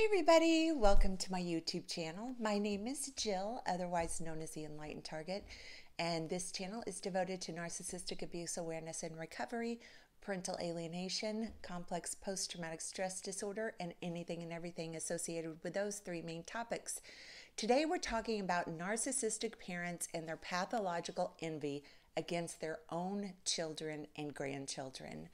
Hi everybody, welcome to my YouTube channel. My name is Jill, otherwise known as the Enlightened Target, and this channel is devoted to narcissistic abuse awareness and recovery, parental alienation, complex post-traumatic stress disorder, and anything and everything associated with those three main topics. Today we're talking about narcissistic parents and their pathological envy against their own children and grandchildren.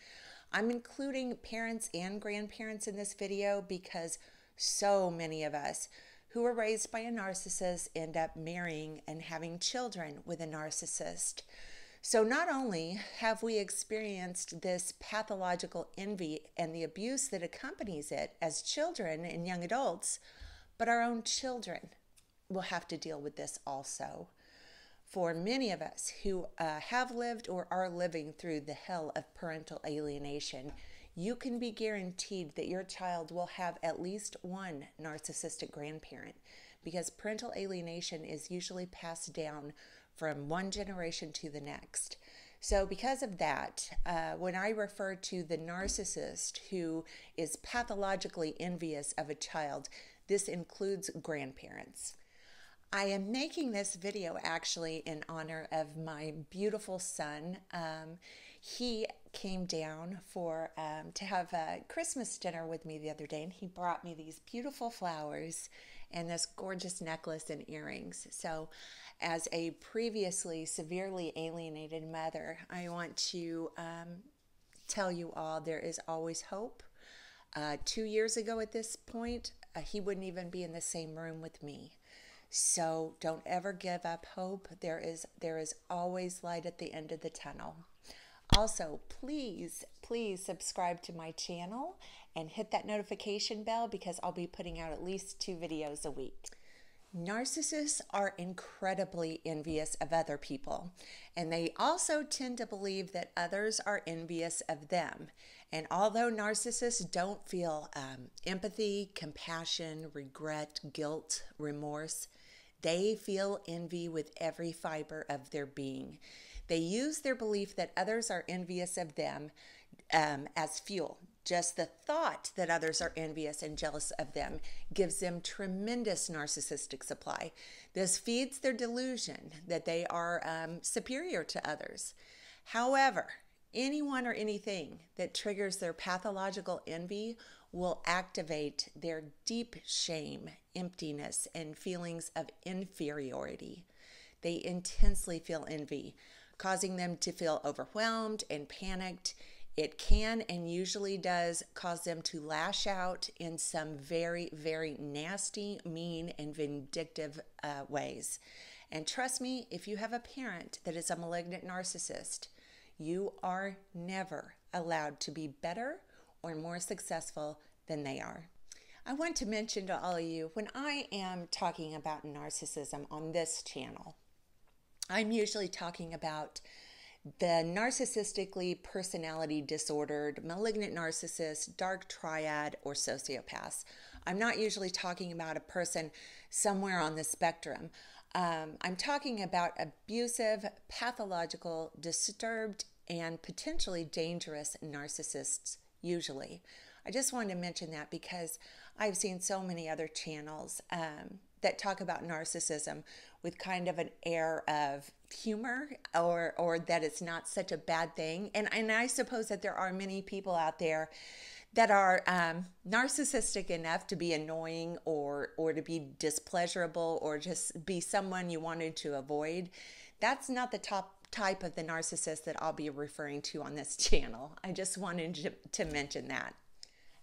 I'm including parents and grandparents in this video because so many of us who were raised by a narcissist end up marrying and having children with a narcissist. So not only have we experienced this pathological envy and the abuse that accompanies it as children and young adults, but our own children will have to deal with this also. For many of us who have lived or are living through the hell of parental alienation, you can be guaranteed that your child will have at least one narcissistic grandparent, because parental alienation is usually passed down from one generation to the next. So because of that, when I refer to the narcissist who is pathologically envious of a child, this includes grandparents. I am making this video actually in honor of my beautiful son. He came down for to have a Christmas dinner with me the other day, and he brought me these beautiful flowers and this gorgeous necklace and earrings. So as a previously severely alienated mother, I want to tell you all there is always hope. 2 years ago at this point, he wouldn't even be in the same room with me. So don't ever give up hope. There is always light at the end of the tunnel. Also, please subscribe to my channel and hit that notification bell, because I'll be putting out at least 2 videos a week. Narcissists are incredibly envious of other people, and they also tend to believe that others are envious of them. And although narcissists don't feel empathy, compassion, regret, guilt, remorse, they feel envy with every fiber of their being. They use their belief that others are envious of them as fuel. Just the thought that others are envious and jealous of them gives them tremendous narcissistic supply. This feeds their delusion that they are superior to others. However, anyone or anything that triggers their pathological envy will activate their deep shame, emptiness, and feelings of inferiority. They intensely feel envy, causing them to feel overwhelmed and panicked. It can and usually does cause them to lash out in some very, very nasty, mean, and vindictive ways. And trust me, if you have a parent that is a malignant narcissist, you are never allowed to be better or more successful than they are. I want to mention to all of you, when I am talking about narcissism on this channel, I'm usually talking about the narcissistically personality disordered, malignant narcissist, dark triad, or sociopaths. I'm not usually talking about a person somewhere on the spectrum. I'm talking about abusive, pathological, disturbed, and potentially dangerous narcissists, usually. I just wanted to mention that because I've seen so many other channels that talk about narcissism with kind of an air of humor, or that it's not such a bad thing. And I suppose that there are many people out there that are narcissistic enough to be annoying or to be displeasurable or just be someone you wanted to avoid. That's not the type of the narcissist that I'll be referring to on this channel. I just wanted to mention that.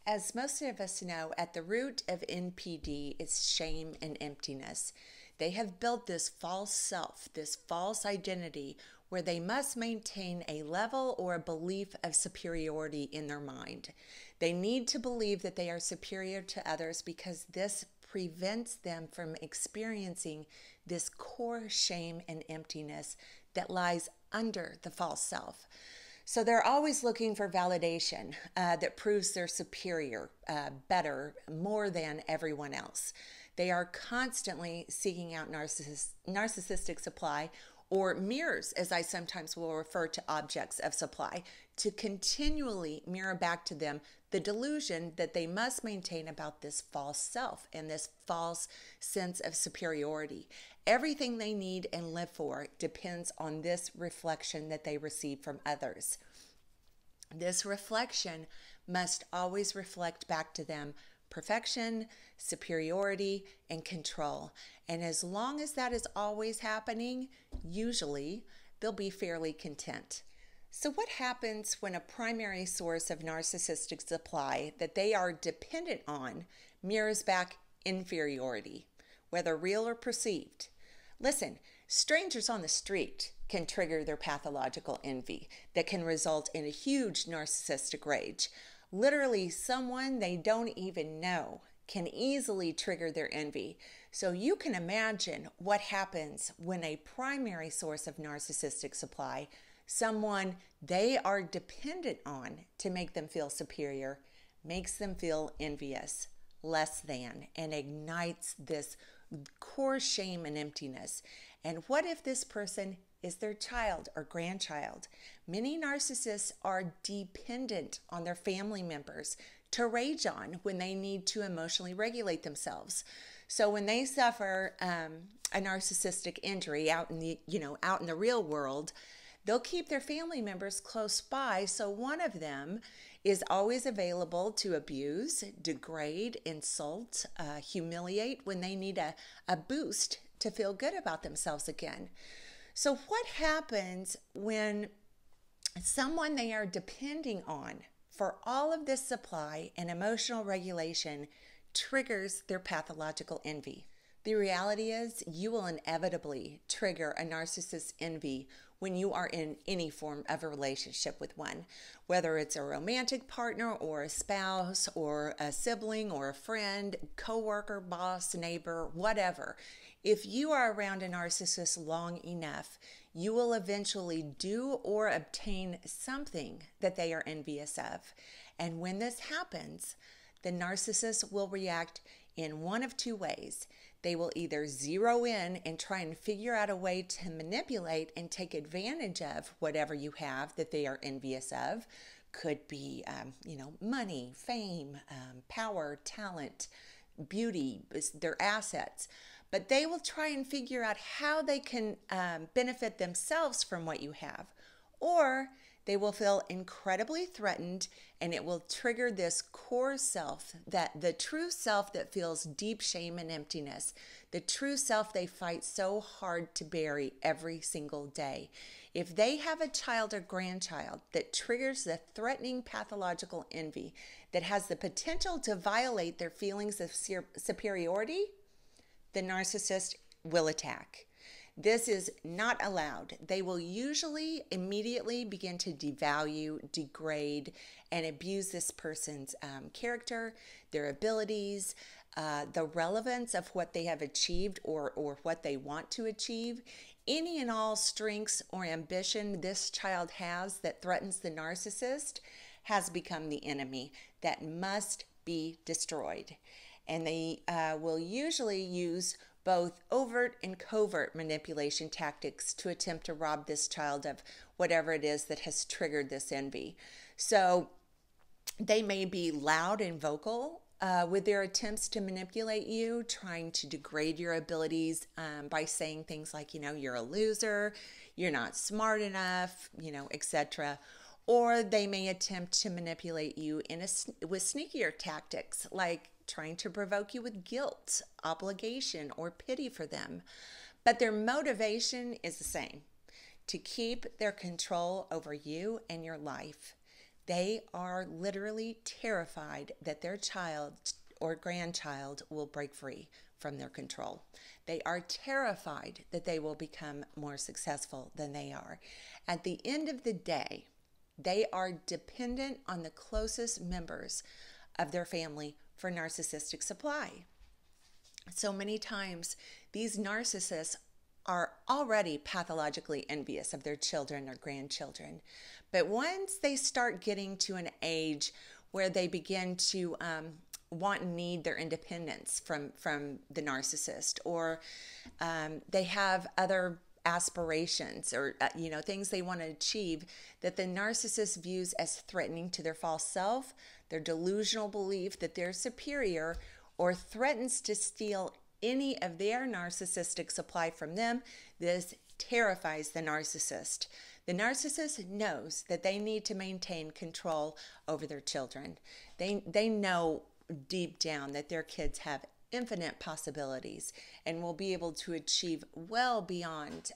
As most of us know, at the root of NPD is shame and emptiness. They have built this false self, this false identity, where they must maintain a level or a belief of superiority in their mind. They need to believe that they are superior to others because this prevents them from experiencing this core shame and emptiness that lies under the false self. So they're always looking for validation that proves they're superior, better, more than everyone else. They are constantly seeking out narcissistic supply or mirrors, as I sometimes will refer to objects of supply, to continually mirror back to them the delusion that they must maintain about this false self and this false sense of superiority. Everything they need and live for depends on this reflection that they receive from others. This reflection must always reflect back to them perfection, superiority, and control. And as long as that is always happening, usually they'll be fairly content. So what happens when a primary source of narcissistic supply that they are dependent on mirrors back inferiority, whether real or perceived? Listen, strangers on the street can trigger their pathological envy that can result in a huge narcissistic rage. Literally, someone they don't even know can easily trigger their envy. So you can imagine what happens when a primary source of narcissistic supply, someone they are dependent on to make them feel superior, makes them feel envious, less than, and ignites this core shame and emptiness. And what if this person is their child or grandchild? Many narcissists are dependent on their family members to rage on when they need to emotionally regulate themselves. So when they suffer a narcissistic injury out in the real world, they'll keep their family members close by, so one of them is always available to abuse, degrade, insult, humiliate when they need a boost to feel good about themselves again. So what happens when someone they are depending on for all of this supply and emotional regulation triggers their pathological envy? The reality is you will inevitably trigger a narcissist's envy when you are in any form of a relationship with one, whether it's a romantic partner or a spouse or a sibling or a friend, coworker, boss, neighbor, whatever. If you are around a narcissist long enough, you will eventually do or obtain something that they are envious of. And when this happens, the narcissist will react in one of two ways. They will either zero in and try and figure out a way to manipulate and take advantage of whatever you have that they are envious of. Could be, money, fame, power, talent, beauty, their assets. But they will try and figure out how they can benefit themselves from what you have. Or they will feel incredibly threatened, and it will trigger this core self, that the true self that feels deep shame and emptiness, the true self they fight so hard to bury every single day. If they have a child or grandchild that triggers the threatening pathological envy that has the potential to violate their feelings of superiority, the narcissist will attack. This is not allowed. They will usually immediately begin to devalue, degrade, and abuse this person's character, their abilities, the relevance of what they have achieved or what they want to achieve. Any and all strengths or ambition this child has that threatens the narcissist has become the enemy that must be destroyed. And they will usually use both overt and covert manipulation tactics to attempt to rob this child of whatever it is that has triggered this envy. So they may be loud and vocal with their attempts to manipulate you, trying to degrade your abilities by saying things like, you're a loser, you're not smart enough, etc. Or they may attempt to manipulate you with sneakier tactics, like trying to provoke you with guilt, obligation, or pity for them. But their motivation is the same: to keep their control over you and your life. They are literally terrified that their child or grandchild will break free from their control. They are terrified that they will become more successful than they are. At the end of the day, they are dependent on the closest members of their family for narcissistic supply. So many times, these narcissists are already pathologically envious of their children or grandchildren. But once they start getting to an age where they begin to want and need their independence from the narcissist, or they have other aspirations or things they want to achieve that the narcissist views as threatening to their false self, their delusional belief that they're superior, or threatens to steal any of their narcissistic supply from them. This terrifies the narcissist. The narcissist knows that they need to maintain control over their children. They know deep down that their kids have infinite possibilities and will be able to achieve well beyond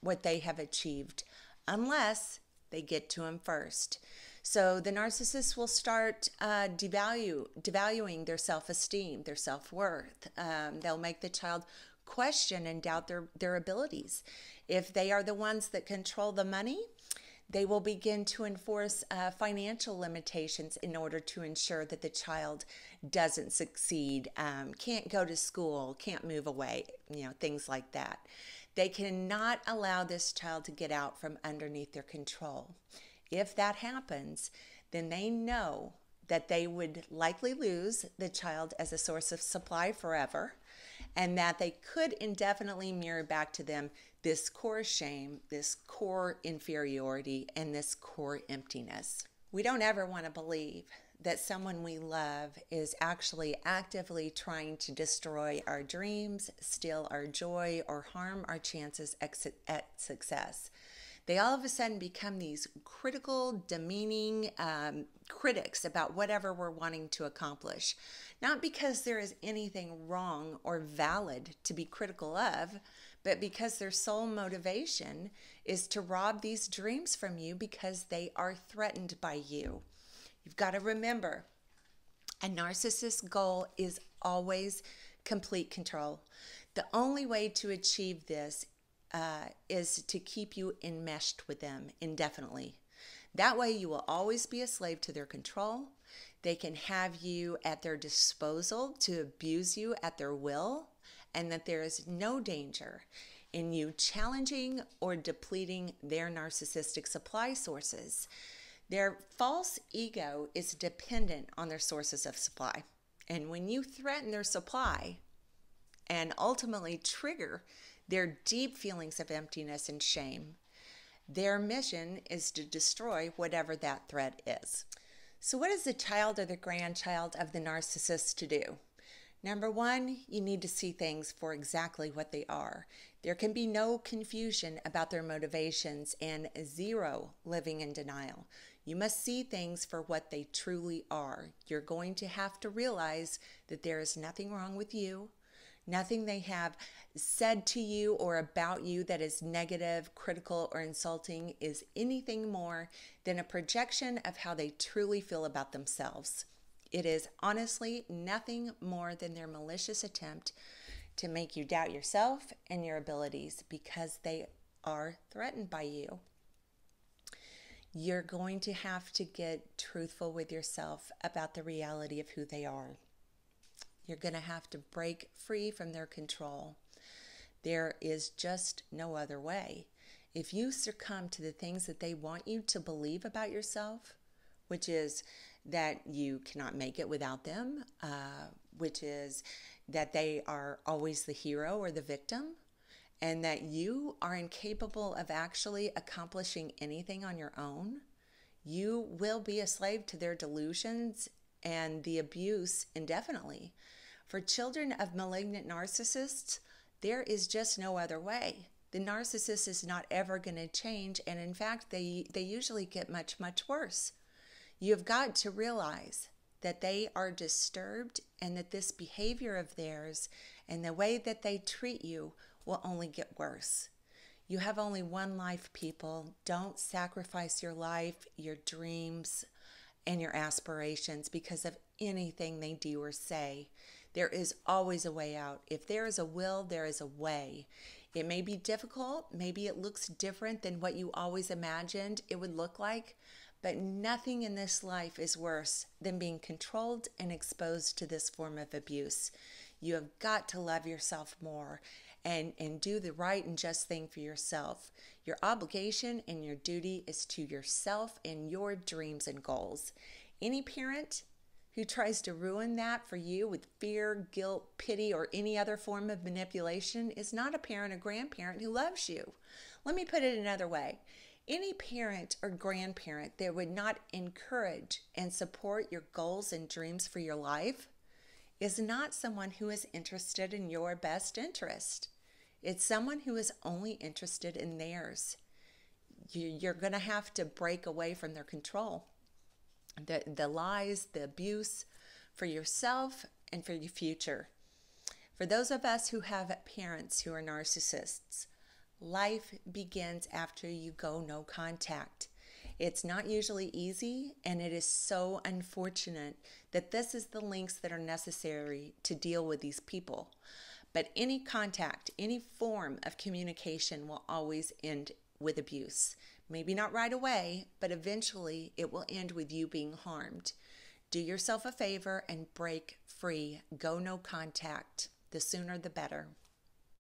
what they have achieved unless they get to them first. So the narcissist will start devaluing their self-esteem, their self-worth. They'll make the child question and doubt their abilities. If they are the ones that control the money, they will begin to enforce financial limitations in order to ensure that the child doesn't succeed, can't go to school, can't move away, things like that. They cannot allow this child to get out from underneath their control. If that happens, then they know that they would likely lose the child as a source of supply forever, and that they could indefinitely mirror back to them this core shame, this core inferiority, and this core emptiness. We don't ever want to believe that someone we love is actually actively trying to destroy our dreams, steal our joy, or harm our chances at success. They all of a sudden become these critical, demeaning critics about whatever we're wanting to accomplish. Not because there is anything wrong or valid to be critical of, but because their sole motivation is to rob these dreams from you because they are threatened by you. You've got to remember, a narcissist's goal is always complete control. The only way to achieve this is to keep you enmeshed with them indefinitely. That way you will always be a slave to their control. They can have you at their disposal to abuse you at their will, and that there is no danger in you challenging or depleting their narcissistic supply sources. Their false ego is dependent on their sources of supply. And when you threaten their supply and ultimately trigger their deep feelings of emptiness and shame, their mission is to destroy whatever that threat is. So what is the child or the grandchild of the narcissist to do? Number one, you need to see things for exactly what they are. There can be no confusion about their motivations and zero living in denial. You must see things for what they truly are. You're going to have to realize that there is nothing wrong with you, nothing they have said to you or about you that is negative, critical, or insulting is anything more than a projection of how they truly feel about themselves. It is honestly nothing more than their malicious attempt to make you doubt yourself and your abilities because they are threatened by you. You're going to have to get truthful with yourself about the reality of who they are. You're going to have to break free from their control. There is just no other way. If you succumb to the things that they want you to believe about yourself, which is that you cannot make it without them, which is that they are always the hero or the victim, and that you are incapable of actually accomplishing anything on your own, you will be a slave to their delusions and the abuse indefinitely. For children of malignant narcissists, there is just no other way. The narcissist is not ever going to change, and in fact, they usually get much, much worse. You've got to realize that they are disturbed and that this behavior of theirs and the way that they treat you will only get worse. You have only one life, people. Don't sacrifice your life, your dreams, and your aspirations because of anything they do or say. There is always a way out. If there is a will, there is a way. It may be difficult. Maybe it looks different than what you always imagined it would look like, but nothing in this life is worse than being controlled and exposed to this form of abuse. You have got to love yourself more and do the right and just thing for yourself. Your obligation and your duty is to yourself and your dreams and goals. Any parent who tries to ruin that for you with fear, guilt, pity, or any other form of manipulation is not a parent or grandparent who loves you. Let me put it another way. Any parent or grandparent that would not encourage and support your goals and dreams for your life is not someone who is interested in your best interest. It's someone who is only interested in theirs. You're going to have to break away from their control. The lies, the abuse for yourself and for your future. For those of us who have parents who are narcissists, life begins after you go no contact. It's not usually easy, and it is so unfortunate that this is the lengths that are necessary to deal with these people. But any contact, any form of communication will always end with abuse. Maybe not right away, but eventually it will end with you being harmed. Do yourself a favor and break free. Go no contact. The sooner the better.